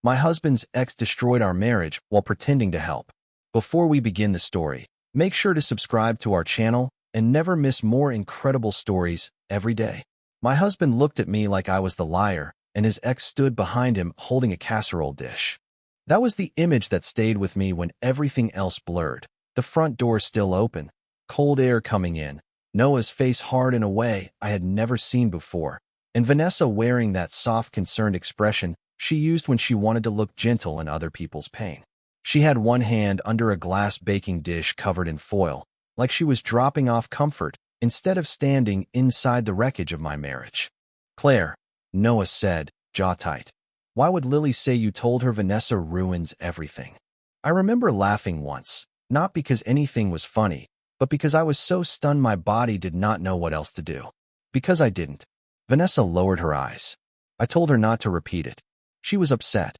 My husband's ex destroyed our marriage while pretending to help. Before we begin the story, make sure to subscribe to our channel and never miss more incredible stories every day. My husband looked at me like I was the liar, and his ex stood behind him holding a casserole dish. That was the image that stayed with me when everything else blurred. The front door still open, cold air coming in, Noah's face hard in a way I had never seen before, and Vanessa wearing that soft, concerned expression she used when she wanted to look gentle in other people's pain. She had one hand under a glass baking dish covered in foil, like she was dropping off comfort instead of standing inside the wreckage of my marriage. "Claire," Noah said, jaw tight. "Why would Lily say you told her Vanessa ruins everything?" I remember laughing once, not because anything was funny, but because I was so stunned my body did not know what else to do. Because I didn't. Vanessa lowered her eyes. I told her not to repeat it. She was upset.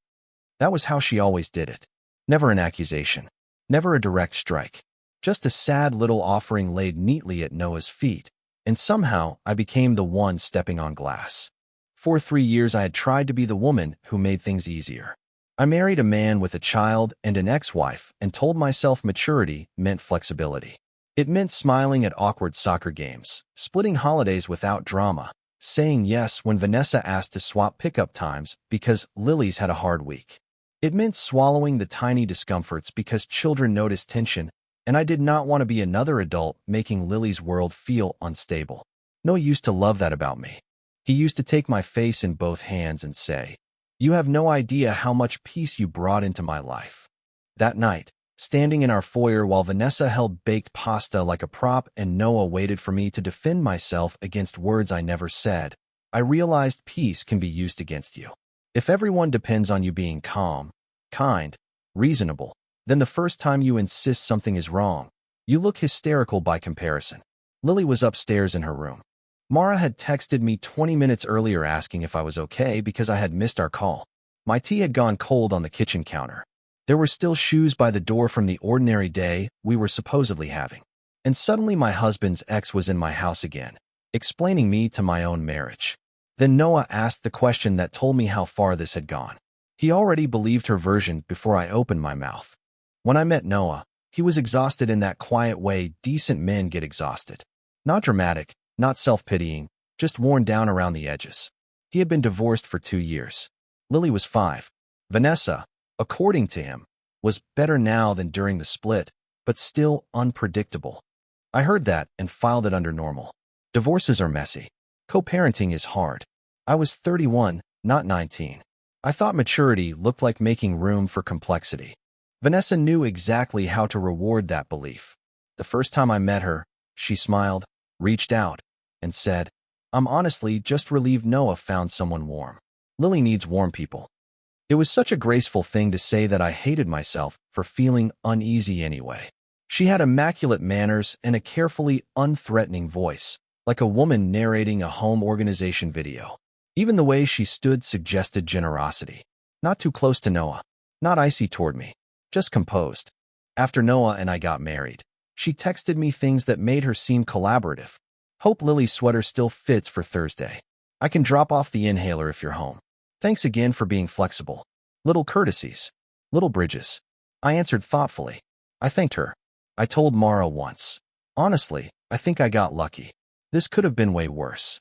That was how she always did it. Never an accusation. Never a direct strike. Just a sad little offering laid neatly at Noah's feet, and somehow I became the one stepping on glass. For 3 years I had tried to be the woman who made things easier. I married a man with a child and an ex-wife and told myself maturity meant flexibility. It meant smiling at awkward soccer games, splitting holidays without drama, saying yes when Vanessa asked to swap pickup times because Lily's had a hard week. It meant swallowing the tiny discomforts because children noticed tension, and I did not want to be another adult making Lily's world feel unstable. Noah used to love that about me. He used to take my face in both hands and say, "You have no idea how much peace you brought into my life." That night, standing in our foyer while Vanessa held baked pasta like a prop and Noah waited for me to defend myself against words I never said, I realized peace can be used against you. If everyone depends on you being calm, kind, reasonable, then the first time you insist something is wrong, you look hysterical by comparison. Lily was upstairs in her room. Mara had texted me 20 minutes earlier asking if I was okay because I had missed our call. My tea had gone cold on the kitchen counter. There were still shoes by the door from the ordinary day we were supposedly having. And suddenly my husband's ex was in my house again, explaining me to my own marriage. Then Noah asked the question that told me how far this had gone. He already believed her version before I opened my mouth. When I met Noah, he was exhausted in that quiet way decent men get exhausted. Not dramatic, not self-pitying, just worn down around the edges. He had been divorced for 2 years. Lily was 5. Vanessa, according to him, was better now than during the split, but still unpredictable. I heard that and filed it under normal. Divorces are messy. Co-parenting is hard. I was 31, not 19. I thought maturity looked like making room for complexity. Vanessa knew exactly how to reward that belief. The first time I met her, she smiled, reached out, and said, "I'm honestly just relieved Noah found someone warm. Lily needs warm people." It was such a graceful thing to say that I hated myself for feeling uneasy anyway. She had immaculate manners and a carefully unthreatening voice, like a woman narrating a home organization video. Even the way she stood suggested generosity. Not too close to Noah, not icy toward me, just composed. After Noah and I got married, she texted me things that made her seem collaborative. "Hope Lily's sweater still fits for Thursday. I can drop off the inhaler if you're home. Thanks again for being flexible." Little courtesies. Little bridges. I answered thoughtfully. I thanked her. I told Mara once, "Honestly, I think I got lucky. This could have been way worse."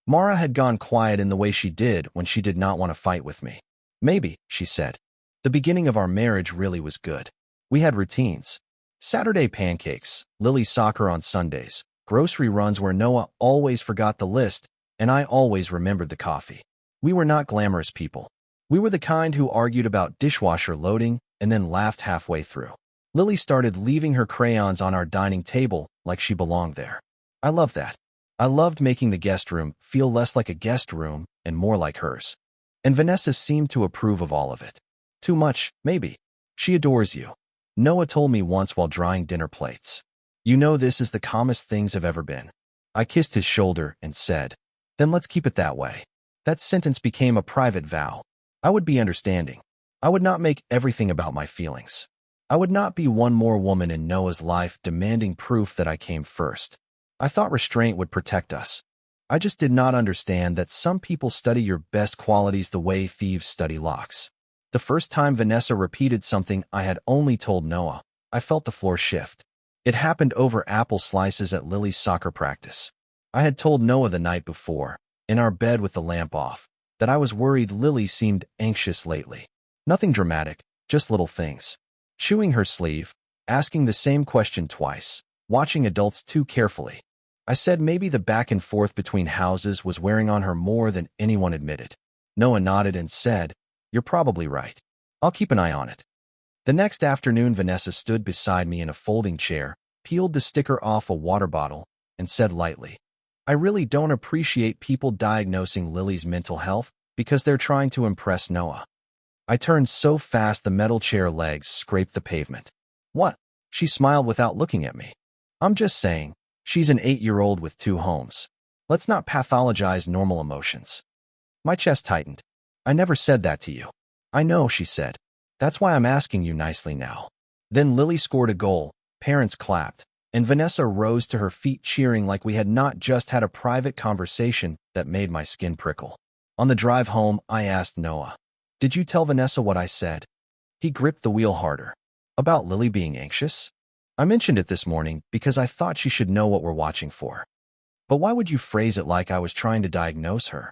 Mara had gone quiet in the way she did when she did not want to fight with me. "Maybe," she said. "The beginning of our marriage really was good. We had routines. Saturday pancakes, Lily's soccer on Sundays, grocery runs where Noah always forgot the list, and I always remembered the coffee. We were not glamorous people. We were the kind who argued about dishwasher loading and then laughed halfway through. Lily started leaving her crayons on our dining table like she belonged there. I loved that. I loved making the guest room feel less like a guest room and more like hers. And Vanessa seemed to approve of all of it. Too much, maybe. She adores you. Noah told me once while drying dinner plates. "You know this is the calmest things have ever been." I kissed his shoulder and said, "Then let's keep it that way." That sentence became a private vow. I would be understanding. I would not make everything about my feelings. I would not be one more woman in Noah's life demanding proof that I came first. I thought restraint would protect us. I just did not understand that some people study your best qualities the way thieves study locks. The first time Vanessa repeated something I had only told Noah, I felt the floor shift. It happened over apple slices at Lily's soccer practice. I had told Noah the night before, in our bed with the lamp off, that I was worried Lily seemed anxious lately. Nothing dramatic, just little things. Chewing her sleeve, asking the same question twice, watching adults too carefully. I said maybe the back and forth between houses was wearing on her more than anyone admitted. Noah nodded and said, "You're probably right. I'll keep an eye on it." The next afternoon, Vanessa stood beside me in a folding chair, peeled the sticker off a water bottle, and said lightly, "I really don't appreciate people diagnosing Lily's mental health because they're trying to impress Noah." I turned so fast the metal chair legs scraped the pavement. "What?" She smiled without looking at me. "I'm just saying, she's an 8-year-old with 2 homes. Let's not pathologize normal emotions." My chest tightened. "I never said that to you." "I know," she said. "That's why I'm asking you nicely now." Then Lily scored a goal, parents clapped, and Vanessa rose to her feet cheering like we had not just had a private conversation that made my skin prickle. On the drive home, I asked Noah, "Did you tell Vanessa what I said?" He gripped the wheel harder. "About Lily being anxious?" "I mentioned it this morning because I thought she should know what we're watching for." "But why would you phrase it like I was trying to diagnose her?"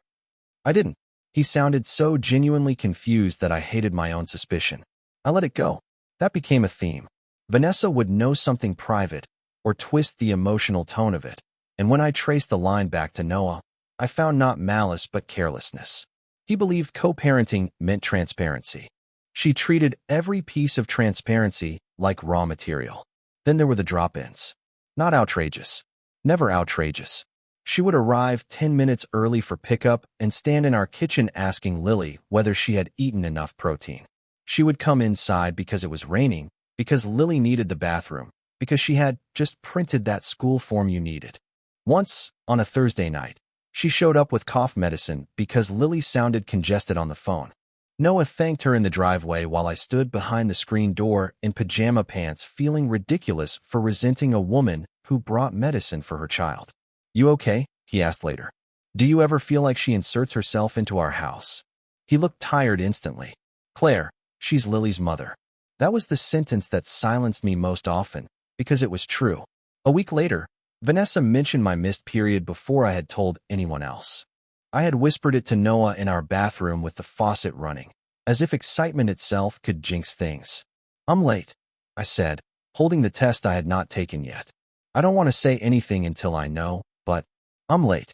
"I didn't." He sounded so genuinely confused that I hated my own suspicion. I let it go. That became a theme. Vanessa would know something private, or twist the emotional tone of it, and when I traced the line back to Noah, I found not malice but carelessness. He believed co-parenting meant transparency. She treated every piece of transparency like raw material. Then there were the drop-ins. Not outrageous. Never outrageous. She would arrive 10 minutes early for pickup and stand in our kitchen asking Lily whether she had eaten enough protein. She would come inside because it was raining, because Lily needed the bathroom, because she had just printed that school form you needed. Once, on a Thursday night, she showed up with cough medicine because Lily sounded congested on the phone. Noah thanked her in the driveway while I stood behind the screen door in pajama pants feeling ridiculous for resenting a woman who brought medicine for her child. "You okay?" he asked later. "Do you ever feel like she inserts herself into our house?" He looked tired instantly. "Claire, she's Lily's mother." That was the sentence that silenced me most often, because it was true. A week later, Vanessa mentioned my missed period before I had told anyone else. I had whispered it to Noah in our bathroom with the faucet running, as if excitement itself could jinx things. "I'm late," I said, holding the test I had not taken yet. "I don't want to say anything until I know, but I'm late."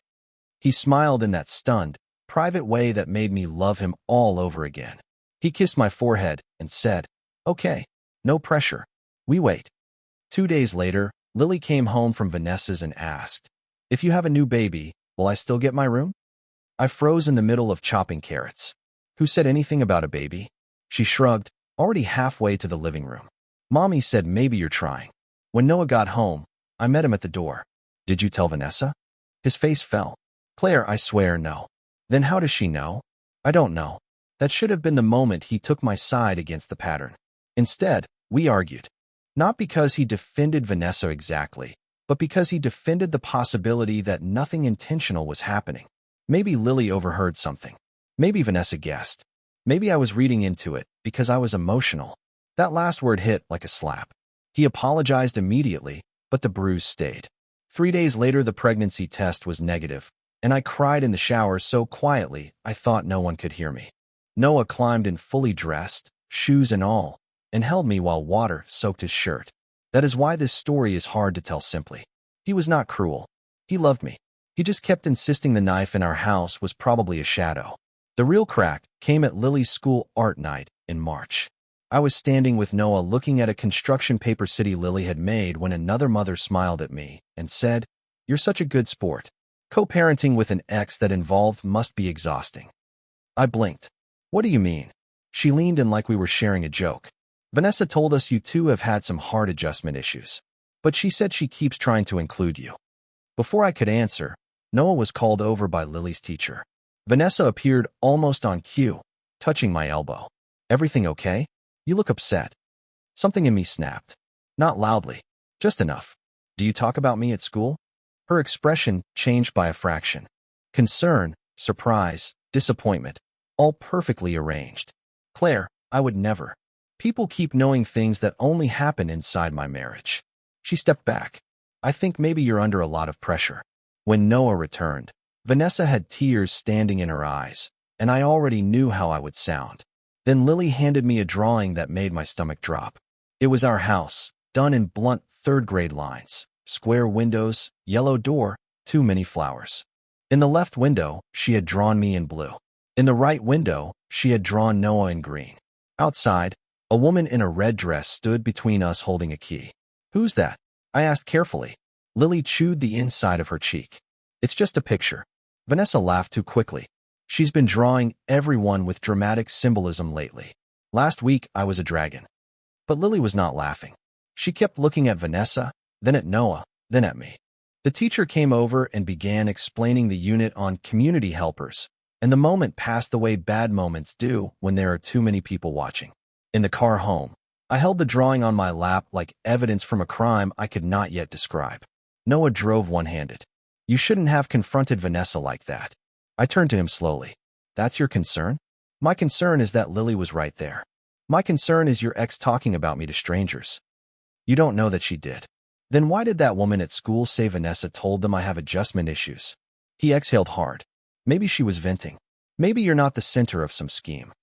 He smiled in that stunned, private way that made me love him all over again. He kissed my forehead and said, "Okay, no pressure. We wait." 2 days later, Lily came home from Vanessa's and asked, "If you have a new baby, will I still get my room?" I froze in the middle of chopping carrots. "Who said anything about a baby?" She shrugged, already halfway to the living room. "Mommy said maybe you're trying." When Noah got home, I met him at the door. "Did you tell Vanessa?" His face fell. "Claire, I swear no." "Then how does she know?" "I don't know." That should have been the moment he took my side against the pattern. Instead, we argued. Not because he defended Vanessa exactly, but because he defended the possibility that nothing intentional was happening. Maybe Lily overheard something. Maybe Vanessa guessed. Maybe I was reading into it because I was emotional. That last word hit like a slap. He apologized immediately, but the bruise stayed. 3 days later, the pregnancy test was negative, and I cried in the shower so quietly I thought no one could hear me. Noah climbed in fully dressed, shoes and all, and held me while water soaked his shirt. That is why this story is hard to tell simply. He was not cruel. He loved me. He just kept insisting the knife in our house was probably a shadow. The real crack came at Lily's school art night in March. I was standing with Noah looking at a construction paper city Lily had made when another mother smiled at me and said, "You're such a good sport. Co-parenting with an ex that involved must be exhausting." I blinked. "What do you mean?" She leaned in like we were sharing a joke. "Vanessa told us you two have had some hard adjustment issues, but she said she keeps trying to include you." Before I could answer, Noah was called over by Lily's teacher. Vanessa appeared almost on cue, touching my elbow. "Everything okay? You look upset." Something in me snapped. Not loudly, just enough. "Do you talk about me at school?" Her expression changed by a fraction. Concern, surprise, disappointment, all perfectly arranged. Claire, I would never. People keep knowing things that only happen inside my marriage. She stepped back. I think maybe you're under a lot of pressure. When Noah returned, Vanessa had tears standing in her eyes, and I already knew how I would sound. Then Lily handed me a drawing that made my stomach drop. It was our house, done in blunt third-grade lines. Square windows, yellow door, too many flowers. In the left window, she had drawn me in blue. In the right window, she had drawn Noah in green. Outside, a woman in a red dress stood between us holding a key. Who's that? I asked carefully. Lily chewed the inside of her cheek. It's just a picture. Vanessa laughed too quickly. She's been drawing everyone with dramatic symbolism lately. Last week, I was a dragon. But Lily was not laughing. She kept looking at Vanessa, then at Noah, then at me. The teacher came over and began explaining the unit on community helpers, and the moment passed the way bad moments do when there are too many people watching. In the car home, I held the drawing on my lap like evidence from a crime I could not yet describe. Noah drove one-handed. You shouldn't have confronted Vanessa like that. I turned to him slowly. That's your concern? My concern is that Lily was right there. My concern is your ex talking about me to strangers. You don't know that she did. Then why did that woman at school say Vanessa told them I have adjustment issues? He exhaled hard. Maybe she was venting. Maybe you're not the center of some scheme.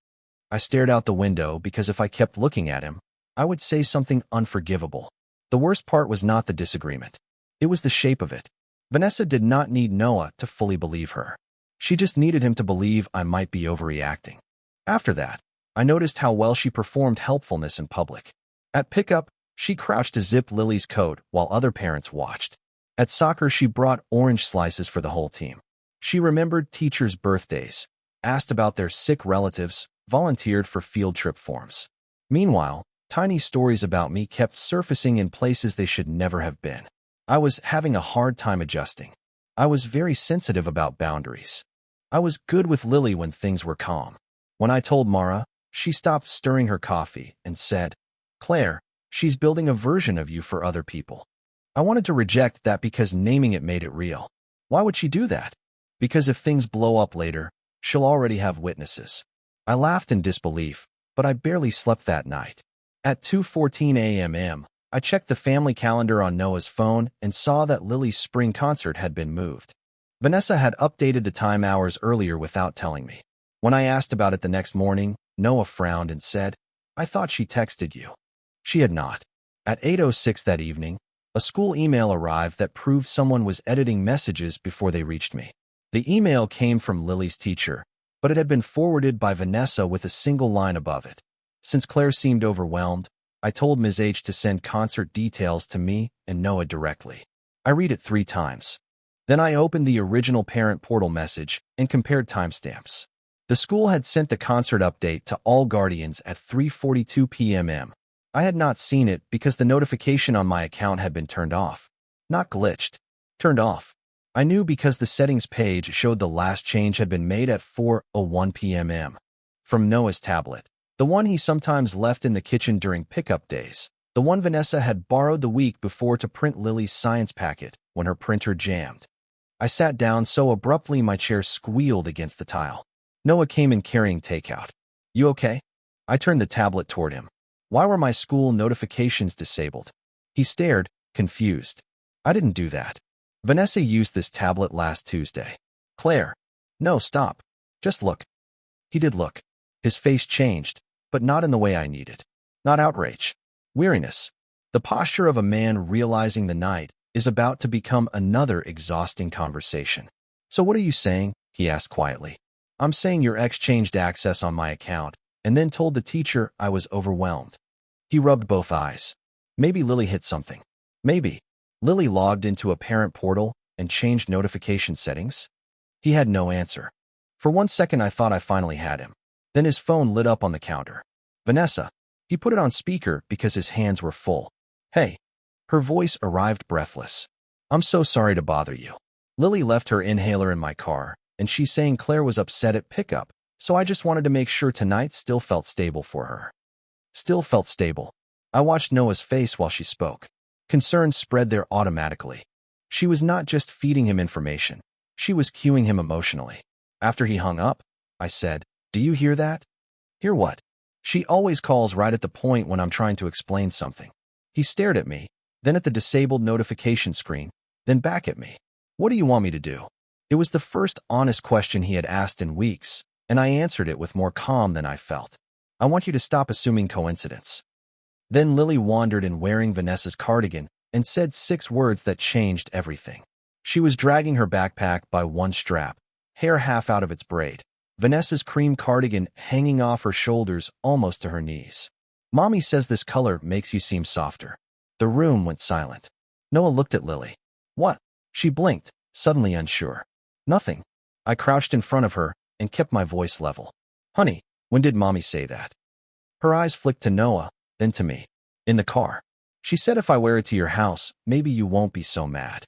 I stared out the window because if I kept looking at him, I would say something unforgivable. The worst part was not the disagreement. It was the shape of it. Vanessa did not need Noah to fully believe her. She just needed him to believe I might be overreacting. After that, I noticed how well she performed helpfulness in public. At pickup, she crouched to zip Lily's coat while other parents watched. At soccer, she brought orange slices for the whole team. She remembered teachers' birthdays, asked about their sick relatives, volunteered for field trip forms. Meanwhile, tiny stories about me kept surfacing in places they should never have been. I was having a hard time adjusting. I was very sensitive about boundaries. I was good with Lily when things were calm. When I told Mara, she stopped stirring her coffee and said, Claire, she's building a version of you for other people. I wanted to reject that because naming it made it real. Why would she do that? Because if things blow up later, she'll already have witnesses. I laughed in disbelief, but I barely slept that night. At 2:14 a.m., I checked the family calendar on Noah's phone and saw that Lily's spring concert had been moved. Vanessa had updated the time hours earlier without telling me. When I asked about it the next morning, Noah frowned and said, I thought she texted you. She had not. At 8:06 that evening, a school email arrived that proved someone was editing messages before they reached me. The email came from Lily's teacher, but it had been forwarded by Vanessa with a single line above it. Since Claire seemed overwhelmed, I told Ms. H to send concert details to me and Noah directly. I read it 3 times. Then I opened the original parent portal message and compared timestamps. The school had sent the concert update to all guardians at 3:42 p.m. I had not seen it because the notification on my account had been turned off. Not glitched. Turned off. I knew because the settings page showed the last change had been made at 4:01 p.m. From Noah's tablet. The one he sometimes left in the kitchen during pickup days. The one Vanessa had borrowed the week before to print Lily's science packet when her printer jammed. I sat down so abruptly my chair squealed against the tile. Noah came in carrying takeout. You okay? I turned the tablet toward him. Why were my school notifications disabled? He stared, confused. I didn't do that. Vanessa used this tablet last Tuesday. Claire. No, stop. Just look. He did look. His face changed, but not in the way I needed. Not outrage. Weariness. The posture of a man realizing the night is about to become another exhausting conversation. So what are you saying? He asked quietly. I'm saying your ex changed access on my account and then told the teacher I was overwhelmed. He rubbed both eyes. Maybe Lily hit something. Maybe. Lily logged into a parent portal and changed notification settings. He had no answer. For 1 second I thought I finally had him. Then his phone lit up on the counter. Vanessa. He put it on speaker because his hands were full. Hey. Her voice arrived breathless. I'm so sorry to bother you. Lily left her inhaler in my car, and she's saying Claire was upset at pickup, so I just wanted to make sure tonight still felt stable for her. Still felt stable. I watched Noah's face while she spoke. Concern spread there automatically. She was not just feeding him information. She was cueing him emotionally. After he hung up, I said, Do you hear that? Hear what? She always calls right at the point when I'm trying to explain something. He stared at me, then at the disabled notification screen, then back at me. What do you want me to do? It was the first honest question he had asked in weeks, and I answered it with more calm than I felt. I want you to stop assuming coincidence. Then Lily wandered in wearing Vanessa's cardigan and said 6 words that changed everything. She was dragging her backpack by one strap, hair half out of its braid. Vanessa's cream cardigan hanging off her shoulders almost to her knees. Mommy says this color makes you seem softer. The room went silent. Noah looked at Lily. What? She blinked, suddenly unsure. Nothing. I crouched in front of her and kept my voice level. Honey, when did Mommy say that? Her eyes flicked to Noah, then to me. In the car. She said if I wear it to your house, maybe you won't be so mad.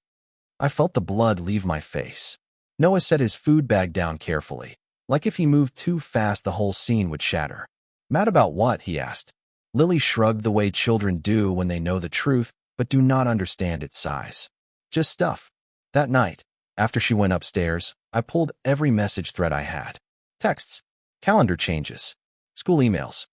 I felt the blood leave my face. Noah set his food bag down carefully, like if he moved too fast the whole scene would shatter. Mad about what? He asked. Lily shrugged the way children do when they know the truth but do not understand its size. Just stuff. That night, after she went upstairs, I pulled every message thread I had. Texts, calendar changes, school emails,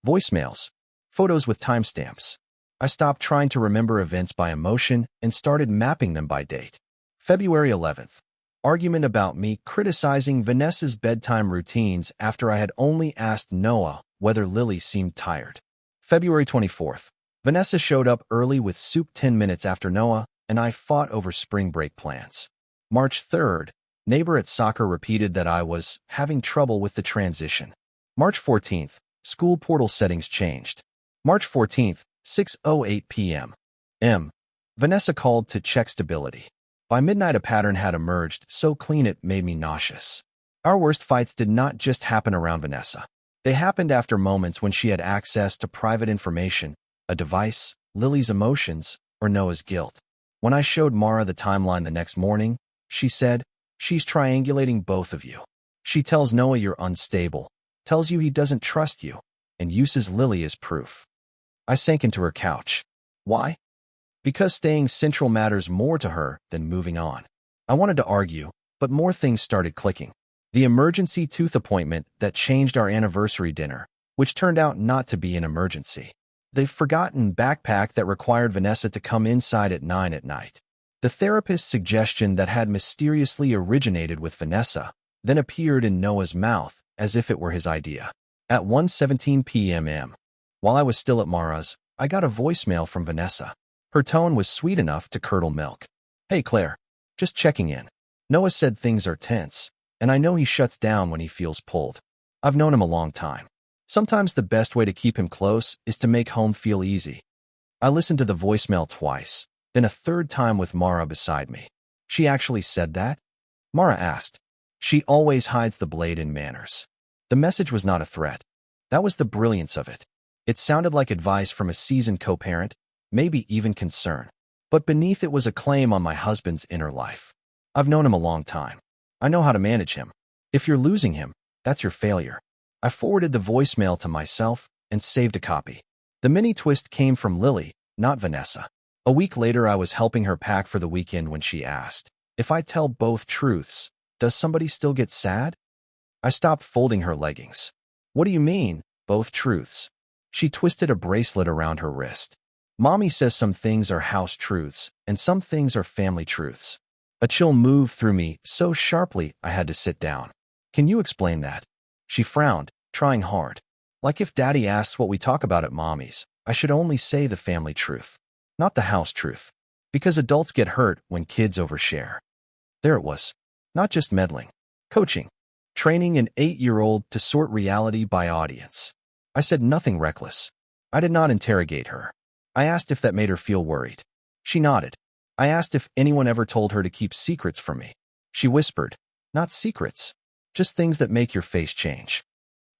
voicemails, photos with timestamps. I stopped trying to remember events by emotion and started mapping them by date. February 11th. Argument about me criticizing Vanessa's bedtime routines after I had only asked Noah whether Lily seemed tired. February 24th. Vanessa showed up early with soup 10 minutes after Noah, and I fought over spring break plans. March 3rd. Neighbor at soccer repeated that I was having trouble with the transition. March 14th. School portal settings changed. March 14th. 6:08 p.m. Vanessa called to check stability. By midnight a pattern had emerged, so clean it made me nauseous. Our worst fights did not just happen around Vanessa. They happened after moments when she had access to private information, a device, Lily's emotions, or Noah's guilt. When I showed Mara the timeline the next morning, she said, she's triangulating both of you. She tells Noah you're unstable, tells you he doesn't trust you, and uses Lily as proof. I sank into her couch. Why? Because staying central matters more to her than moving on. I wanted to argue, but more things started clicking. The emergency tooth appointment that changed our anniversary dinner, which turned out not to be an emergency. The forgotten backpack that required Vanessa to come inside at 9 at night. The therapist's suggestion that had mysteriously originated with Vanessa, then appeared in Noah's mouth as if it were his idea. At 1:17 p.m. While I was still at Mara's, I got a voicemail from Vanessa. Her tone was sweet enough to curdle milk. Hey Claire, just checking in. Noah said things are tense, and I know he shuts down when he feels pulled. I've known him a long time. Sometimes the best way to keep him close is to make home feel easy. I listened to the voicemail twice, then a third time with Mara beside me. She actually said that? Mara asked. She always hides the blade in manners. The message was not a threat. That was the brilliance of it. It sounded like advice from a seasoned co-parent, maybe even concern. But beneath it was a claim on my husband's inner life. I've known him a long time. I know how to manage him. If you're losing him, that's your failure. I forwarded the voicemail to myself and saved a copy. The mini twist came from Lily, not Vanessa. A week later, I was helping her pack for the weekend when she asked, if I tell both truths, does somebody still get sad? I stopped folding her leggings. What do you mean, both truths? She twisted a bracelet around her wrist. Mommy says some things are house truths and some things are family truths. A chill moved through me so sharply I had to sit down. Can you explain that? She frowned, trying hard. Like if Daddy asks what we talk about at Mommy's, I should only say the family truth, not the house truth. Because adults get hurt when kids overshare. There it was. Not just meddling. Coaching. Training an 8-year-old to sort reality by audience. I said nothing reckless. I did not interrogate her. I asked if that made her feel worried. She nodded. I asked if anyone ever told her to keep secrets from me. She whispered, not secrets, just things that make your face change.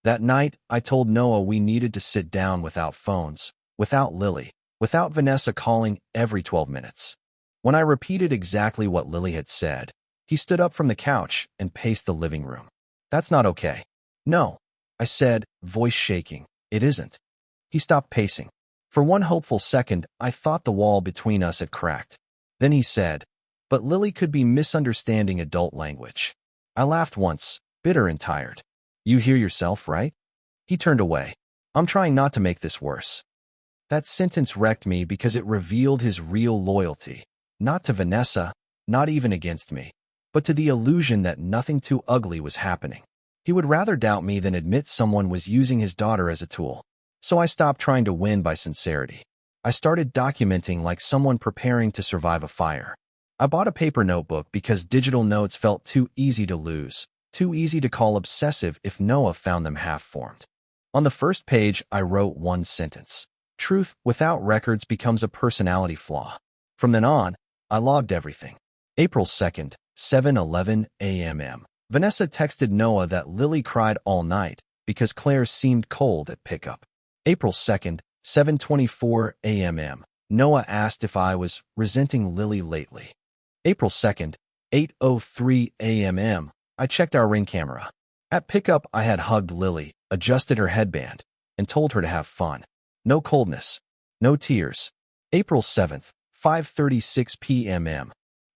That night, I told Noah we needed to sit down without phones, without Lily, without Vanessa calling every 12 minutes. When I repeated exactly what Lily had said, he stood up from the couch and paced the living room. That's not okay. No, I said, voice shaking. It isn't. He stopped pacing. For one hopeful second, I thought the wall between us had cracked. Then he said, but Lily could be misunderstanding adult language. I laughed once, bitter and tired. You hear yourself, right? He turned away. I'm trying not to make this worse. That sentence wrecked me because it revealed his real loyalty, not to Vanessa, not even against me, but to the illusion that nothing too ugly was happening. He would rather doubt me than admit someone was using his daughter as a tool. So I stopped trying to win by sincerity. I started documenting like someone preparing to survive a fire. I bought a paper notebook because digital notes felt too easy to lose, too easy to call obsessive if Noah found them half-formed. On the first page, I wrote one sentence. Truth without records becomes a personality flaw. From then on, I logged everything. April 2nd, 7:11 a.m. Vanessa texted Noah that Lily cried all night because Claire seemed cold at pickup. April 2nd, 7:24 a.m. Noah asked if I was resenting Lily lately. April 2nd, 8:03 a.m. I checked our Ring camera. At pickup, I had hugged Lily, adjusted her headband, and told her to have fun. No coldness. No tears. April 7th, 5:36 p.m.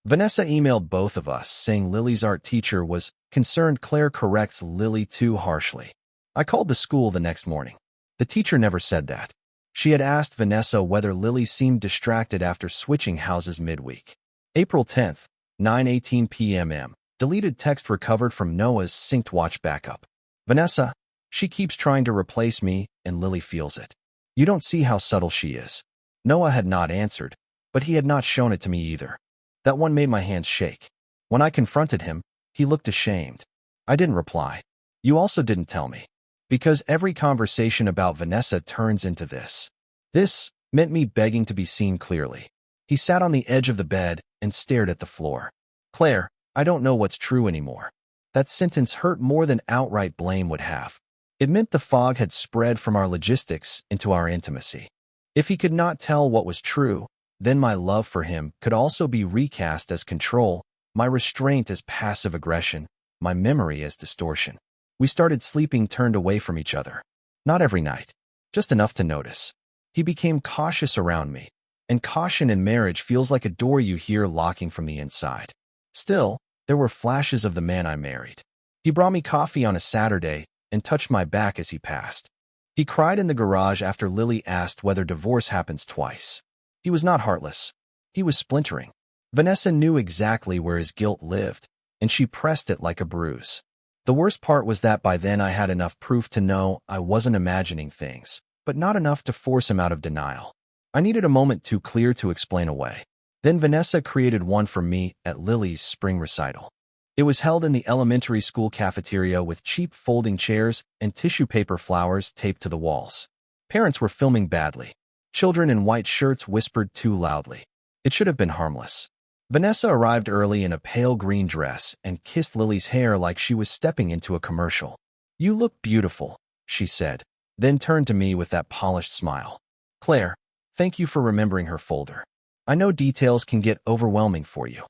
Vanessa emailed both of us saying Lily's art teacher was concerned Claire corrects Lily too harshly. I called the school the next morning. The teacher never said that. She had asked Vanessa whether Lily seemed distracted after switching houses midweek. April 10th, 9:18 p.m. Deleted text recovered from Noah's synced watch backup. Vanessa, she keeps trying to replace me, and Lily feels it. You don't see how subtle she is. Noah had not answered, but he had not shown it to me either. That one made my hands shake. When I confronted him, he looked ashamed. I didn't reply. You also didn't tell me. Because every conversation about Vanessa turns into this. This meant me begging to be seen clearly. He sat on the edge of the bed and stared at the floor. Claire, I don't know what's true anymore. That sentence hurt more than outright blame would have. It meant the fog had spread from our logistics into our intimacy. If he could not tell what was true, then my love for him could also be recast as control, my restraint as passive aggression, my memory as distortion. We started sleeping turned away from each other. Not every night, just enough to notice. He became cautious around me, and caution in marriage feels like a door you hear locking from the inside. Still, there were flashes of the man I married. He brought me coffee on a Saturday and touched my back as he passed. He cried in the garage after Lily asked whether divorce happens twice. He was not heartless. He was splintering. Vanessa knew exactly where his guilt lived, and she pressed it like a bruise. The worst part was that by then I had enough proof to know I wasn't imagining things, but not enough to force him out of denial. I needed a moment too clear to explain away. Then Vanessa created one for me at Lily's spring recital. It was held in the elementary school cafeteria with cheap folding chairs and tissue paper flowers taped to the walls. Parents were filming badly. Children in white shirts whispered too loudly. It should have been harmless. Vanessa arrived early in a pale green dress and kissed Lily's hair like she was stepping into a commercial. "You look beautiful," she said, then turned to me with that polished smile. "Claire, thank you for remembering her folder. I know details can get overwhelming for you."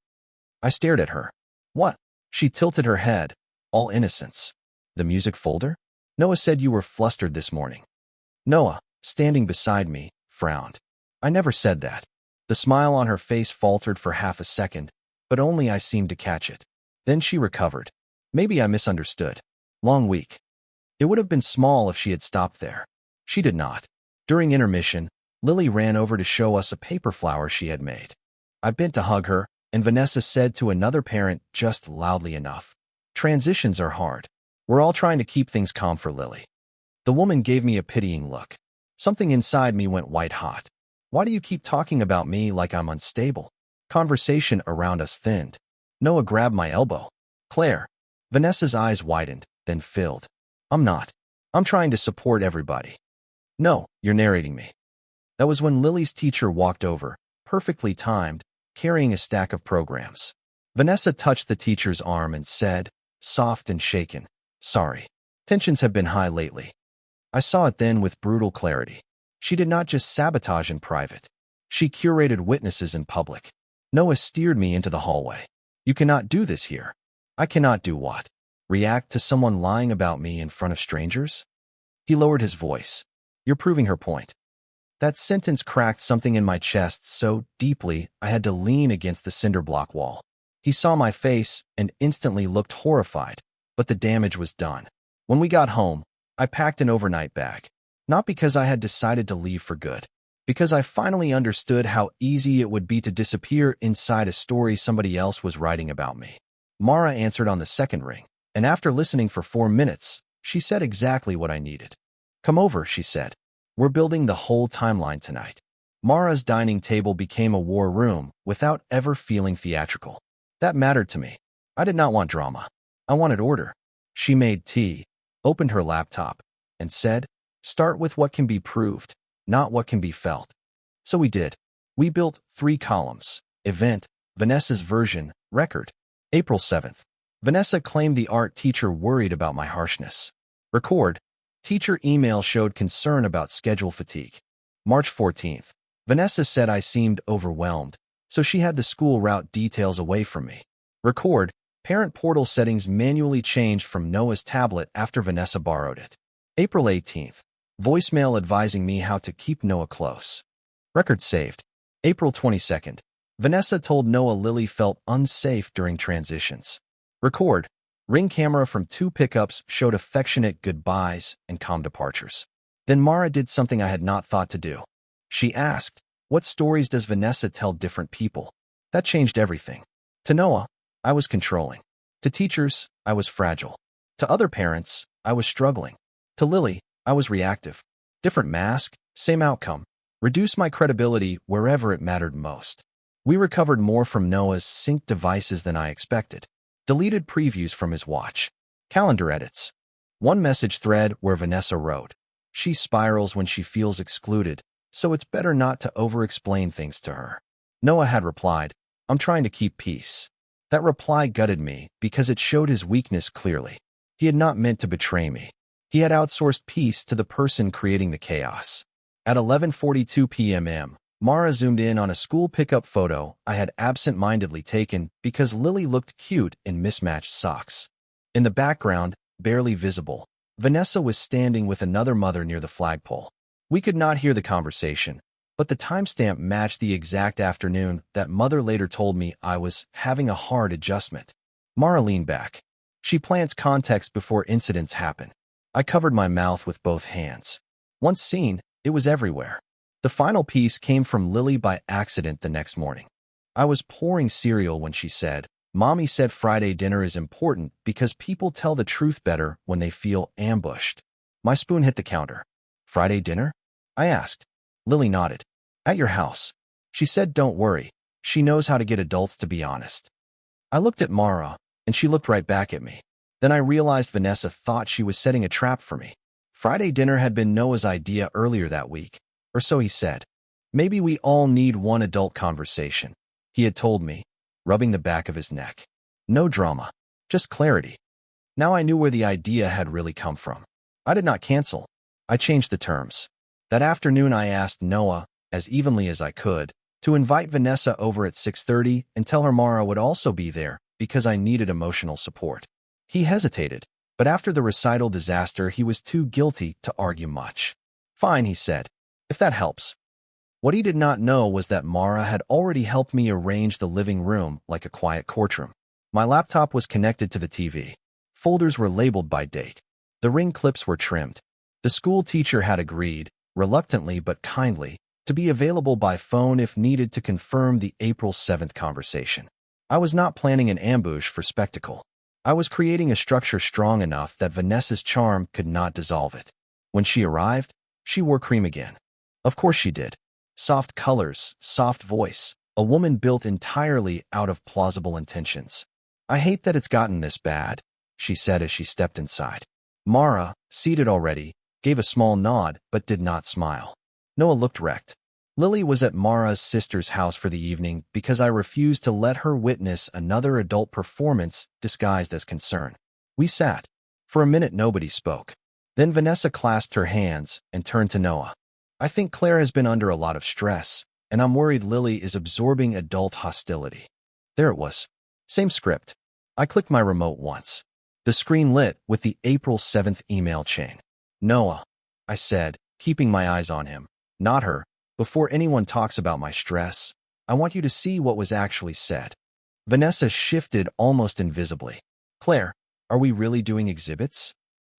I stared at her. "What?" She tilted her head, all innocence. "The music folder? Noah said you were flustered this morning." Noah, standing beside me, frowned. "I never said that." The smile on her face faltered for half a second, but only I seemed to catch it. Then she recovered. Maybe I misunderstood. Long week. It would have been small if she had stopped there. She did not. During intermission, Lily ran over to show us a paper flower she had made. I bent to hug her, and Vanessa said to another parent just loudly enough, "Transitions are hard. We're all trying to keep things calm for Lily." The woman gave me a pitying look. Something inside me went white hot. "Why do you keep talking about me like I'm unstable?" Conversation around us thinned. Noah grabbed my elbow. "Claire." Vanessa's eyes widened, then filled. "I'm not. I'm trying to support everybody." "No, you're narrating me." That was when Lily's teacher walked over, perfectly timed, carrying a stack of programs. Vanessa touched the teacher's arm and said, soft and shaken, "Sorry. Tensions have been high lately." I saw it then with brutal clarity. She did not just sabotage in private. She curated witnesses in public. Noah steered me into the hallway. "You cannot do this here." "I cannot do what? React to someone lying about me in front of strangers?" He lowered his voice. "You're proving her point." That sentence cracked something in my chest so deeply I had to lean against the cinder block wall. He saw my face and instantly looked horrified, but the damage was done. When we got home, I packed an overnight bag. Not because I had decided to leave for good, because I finally understood how easy it would be to disappear inside a story somebody else was writing about me. Mara answered on the second ring, and after listening for 4 minutes, she said exactly what I needed. "Come over," she said. "We're building the whole timeline tonight." Mara's dining table became a war room without ever feeling theatrical. That mattered to me. I did not want drama. I wanted order. She made tea, opened her laptop, and said, "Start with what can be proved, not what can be felt." So we did. We built 3 columns. Event, Vanessa's version, record. April 7th. Vanessa claimed the art teacher worried about my harshness. Record, teacher email showed concern about schedule fatigue. March 14th. Vanessa said I seemed overwhelmed, so she had the school route details away from me. Record, parent portal settings manually changed from Noah's tablet after Vanessa borrowed it. April 18th. Voicemail advising me how to keep Noah close. Record saved. April 22nd. Vanessa told Noah Lily felt unsafe during transitions. Record. Ring camera from 2 pickups showed affectionate goodbyes and calm departures. Then Mara did something I had not thought to do. She asked, "What stories does Vanessa tell different people?" That changed everything. To Noah, I was controlling. To teachers, I was fragile. To other parents, I was struggling. To Lily, I was reactive. Different mask, same outcome. Reduce my credibility wherever it mattered most. We recovered more from Noah's synced devices than I expected. Deleted previews from his watch. Calendar edits. One message thread where Vanessa wrote, "She spirals when she feels excluded, so it's better not to over-explain things to her." Noah had replied, "I'm trying to keep peace." That reply gutted me because it showed his weakness clearly. He had not meant to betray me. He had outsourced peace to the person creating the chaos. At 11:42 p.m., Mara zoomed in on a school pickup photo I had absent-mindedly taken because Lily looked cute in mismatched socks. In the background, barely visible, Vanessa was standing with another mother near the flagpole. We could not hear the conversation, but the timestamp matched the exact afternoon that mother later told me I was having a hard adjustment. Mara leaned back. She plants context before incidents happen. I covered my mouth with both hands. Once seen, it was everywhere. The final piece came from Lily by accident the next morning. I was pouring cereal when she said, "Mommy said Friday dinner is important because people tell the truth better when they feel ambushed." My spoon hit the counter. "Friday dinner?" I asked. Lily nodded. "At your house." She said, "Don't worry. She knows how to get adults to be honest." I looked at Mara, and she looked right back at me. Then I realized Vanessa thought she was setting a trap for me. Friday dinner had been Noah's idea earlier that week, or so he said. "Maybe we all need one adult conversation," he had told me, rubbing the back of his neck. No drama, just clarity. Now I knew where the idea had really come from. I did not cancel. I changed the terms. That afternoon I asked Noah, as evenly as I could, to invite Vanessa over at 6:30 and tell her Mara would also be there because I needed emotional support. He hesitated, but after the recital disaster he was too guilty to argue much. "Fine," he said, "if that helps." What he did not know was that Mara had already helped me arrange the living room like a quiet courtroom. My laptop was connected to the TV. Folders were labeled by date. The ring clips were trimmed. The school teacher had agreed, reluctantly but kindly, to be available by phone if needed to confirm the April 7th conversation. I was not planning an ambush for spectacle. I was creating a structure strong enough that Vanessa's charm could not dissolve it. When she arrived, she wore cream again. Of course she did. Soft colors, soft voice, a woman built entirely out of plausible intentions. "I hate that it's gotten this bad," she said as she stepped inside. Mara, seated already, gave a small nod but did not smile. Noah looked wrecked. Lily was at Mara's sister's house for the evening because I refused to let her witness another adult performance disguised as concern. We sat. For a minute nobody spoke. Then Vanessa clasped her hands and turned to Noah. "I think Claire has been under a lot of stress, and I'm worried Lily is absorbing adult hostility." There it was. Same script. I clicked my remote once. The screen lit with the April 7th email chain. "Noah," I said, keeping my eyes on him. "Not her. Before anyone talks about my stress, I want you to see what was actually said." Vanessa shifted almost invisibly. "Claire, are we really doing exhibits?"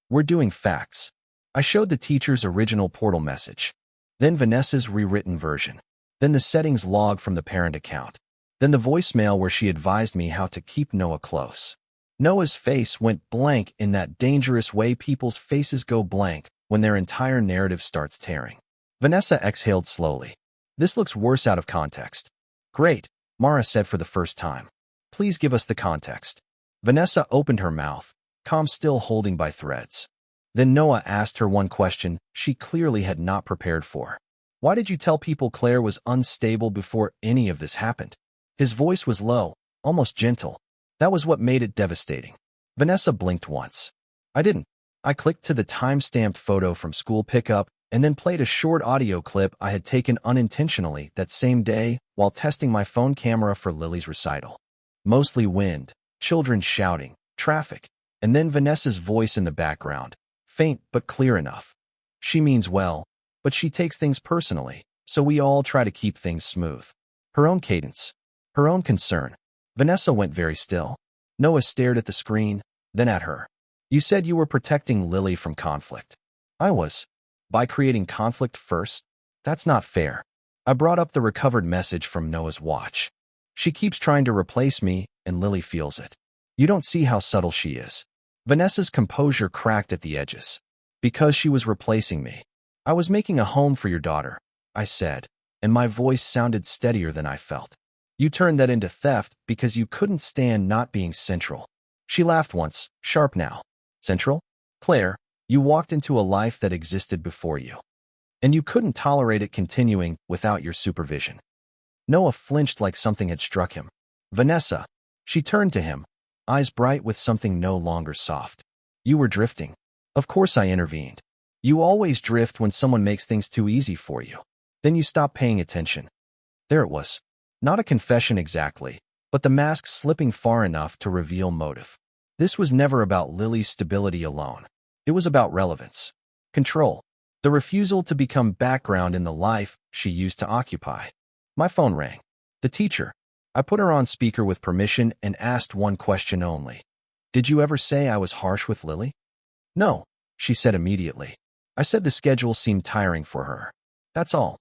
"We're doing facts." I showed the teacher's original portal message, then Vanessa's rewritten version, then the settings log from the parent account, then the voicemail where she advised me how to keep Noah close. Noah's face went blank in that dangerous way people's faces go blank when their entire narrative starts tearing. Vanessa exhaled slowly. This looks worse out of context. Great, Mara said for the first time. Please give us the context. Vanessa opened her mouth, calm still holding by threads. Then Noah asked her one question she clearly had not prepared for. Why did you tell people Claire was unstable before any of this happened? His voice was low, almost gentle. That was what made it devastating. Vanessa blinked once. I didn't. I clicked to the time-stamped photo from school pickup and then played a short audio clip I had taken unintentionally that same day while testing my phone camera for Lily's recital. Mostly wind, children shouting, traffic, and then Vanessa's voice in the background, faint but clear enough. She means well, but she takes things personally, so we all try to keep things smooth. Her own cadence, her own concern. Vanessa went very still. Noah stared at the screen, then at her. You said you were protecting Lily from conflict. I was. By creating conflict first? That's not fair. I brought up the recovered message from Noah's watch. She keeps trying to replace me, and Lily feels it. You don't see how subtle she is. Vanessa's composure cracked at the edges. Because she was replacing me. I was making a home for your daughter, I said, and my voice sounded steadier than I felt. You turned that into theft because you couldn't stand not being central. She laughed once, sharp now. Central? Claire, you walked into a life that existed before you. And you couldn't tolerate it continuing without your supervision. Noah flinched like something had struck him. Vanessa. She turned to him, eyes bright with something no longer soft. You were drifting. Of course I intervened. You always drift when someone makes things too easy for you. Then you stop paying attention. There it was. Not a confession exactly, but the mask slipping far enough to reveal motive. This was never about Lily's stability alone. It was about relevance, control, the refusal to become background in the life she used to occupy. My phone rang. The teacher. I put her on speaker with permission and asked one question only. Did you ever say I was harsh with Lily? No, she said immediately. I said the schedule seemed tiring for her. That's all.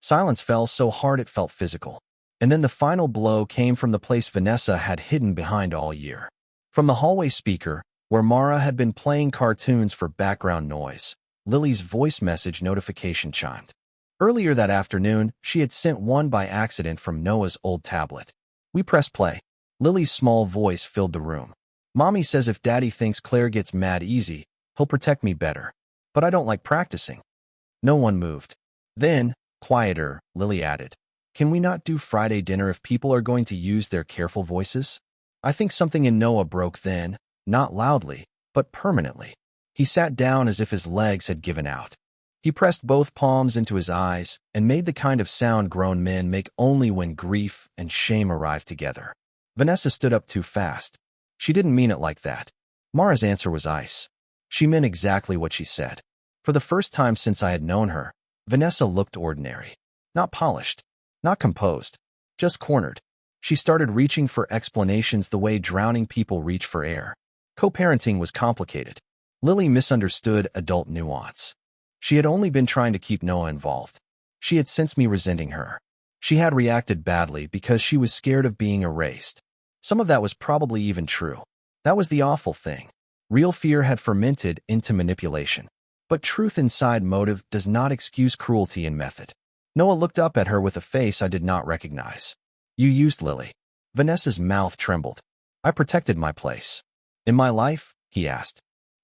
Silence fell so hard it felt physical. And then the final blow came from the place Vanessa had hidden behind all year. From the hallway speaker, where Mara had been playing cartoons for background noise, Lily's voice message notification chimed. Earlier that afternoon, she had sent one by accident from Noah's old tablet. We pressed play. Lily's small voice filled the room. Mommy says if Daddy thinks Claire gets mad easy, he'll protect me better. But I don't like practicing. No one moved. Then, quieter, Lily added, can we not do Friday dinner if people are going to use their careful voices? I think something in Noah broke then, not loudly, but permanently. He sat down as if his legs had given out. He pressed both palms into his eyes and made the kind of sound grown men make only when grief and shame arrive together. Vanessa stood up too fast. She didn't mean it like that. Mara's answer was ice. She meant exactly what she said. For the first time since I had known her, Vanessa looked ordinary. Not polished. Not composed. Just cornered. She started reaching for explanations the way drowning people reach for air. Co-parenting was complicated. Lily misunderstood adult nuance. She had only been trying to keep Noah involved. She had sensed me resenting her. She had reacted badly because she was scared of being erased. Some of that was probably even true. That was the awful thing. Real fear had fermented into manipulation. But truth inside motive does not excuse cruelty in method. Noah looked up at her with a face I did not recognize. You used Lily. Vanessa's mouth trembled. I protected my place. In my life? He asked.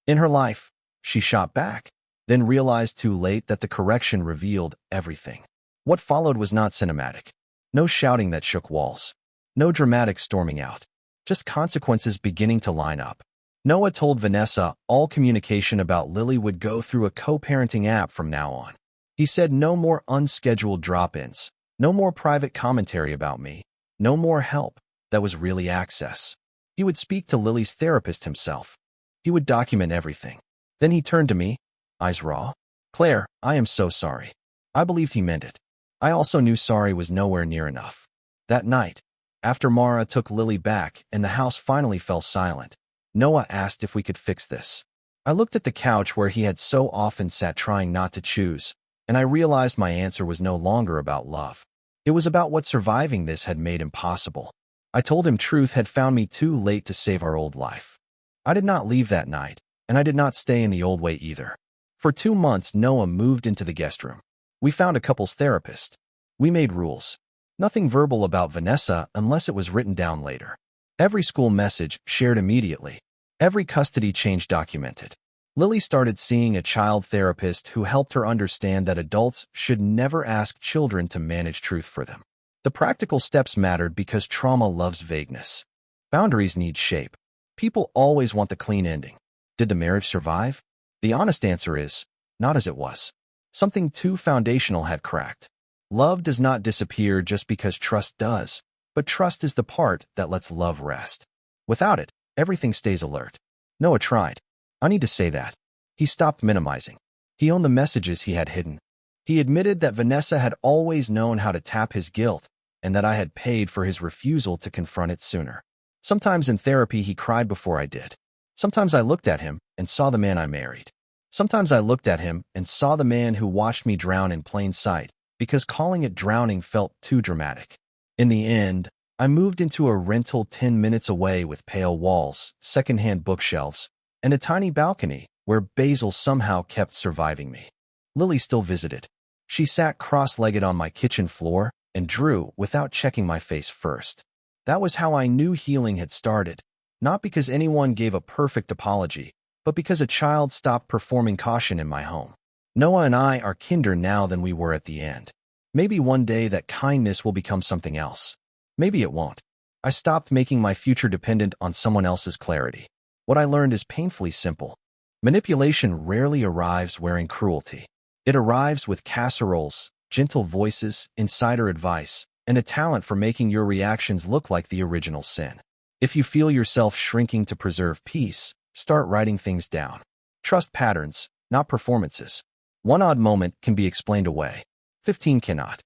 In her life, she shot back, then realized too late that the correction revealed everything. What followed was not cinematic. No shouting that shook walls. No dramatic storming out. Just consequences beginning to line up. Noah told Vanessa all communication about Lily would go through a co-parenting app from now on. He said no more unscheduled drop-ins, no more private commentary about me, no more help that was really access. He would speak to Lily's therapist himself. He would document everything. Then he turned to me, eyes raw. Claire, I am so sorry. I believed he meant it. I also knew sorry was nowhere near enough. That night, after Mara took Lily back and the house finally fell silent, Noah asked if we could fix this. I looked at the couch where he had so often sat trying not to choose, and I realized my answer was no longer about love. It was about what surviving this had made impossible. I told him truth had found me too late to save our old life. I did not leave that night, and I did not stay in the old way either. For 2 months, Noah moved into the guest room. We found a couples therapist. We made rules. Nothing verbal about Vanessa unless it was written down later. Every school message shared immediately. Every custody change documented. Lily started seeing a child therapist who helped her understand that adults should never ask children to manage truth for them. The practical steps mattered because trauma loves vagueness. Boundaries need shape. People always want the clean ending. Did the marriage survive? The honest answer is, not as it was. Something too foundational had cracked. Love does not disappear just because trust does, but trust is the part that lets love rest. Without it, everything stays alert. Noah tried. I need to say that. He stopped minimizing. He owned the messages he had hidden. He admitted that Vanessa had always known how to tap his guilt, and that I had paid for his refusal to confront it sooner. Sometimes in therapy he cried before I did. Sometimes I looked at him and saw the man I married. Sometimes I looked at him and saw the man who watched me drown in plain sight, because calling it drowning felt too dramatic. In the end, I moved into a rental 10 minutes away with pale walls, secondhand bookshelves, and a tiny balcony where Basil somehow kept surviving me. Lily still visited. She sat cross-legged on my kitchen floor and drew without checking my face first. That was how I knew healing had started, not because anyone gave a perfect apology, but because a child stopped performing caution in my home. Noah and I are kinder now than we were at the end. Maybe one day that kindness will become something else. Maybe it won't. I stopped making my future dependent on someone else's clarity. What I learned is painfully simple. Manipulation rarely arrives wearing cruelty. It arrives with casseroles, gentle voices, insider advice, and a talent for making your reactions look like the original sin. If you feel yourself shrinking to preserve peace, start writing things down. Trust patterns, not performances. One odd moment can be explained away. 15 cannot.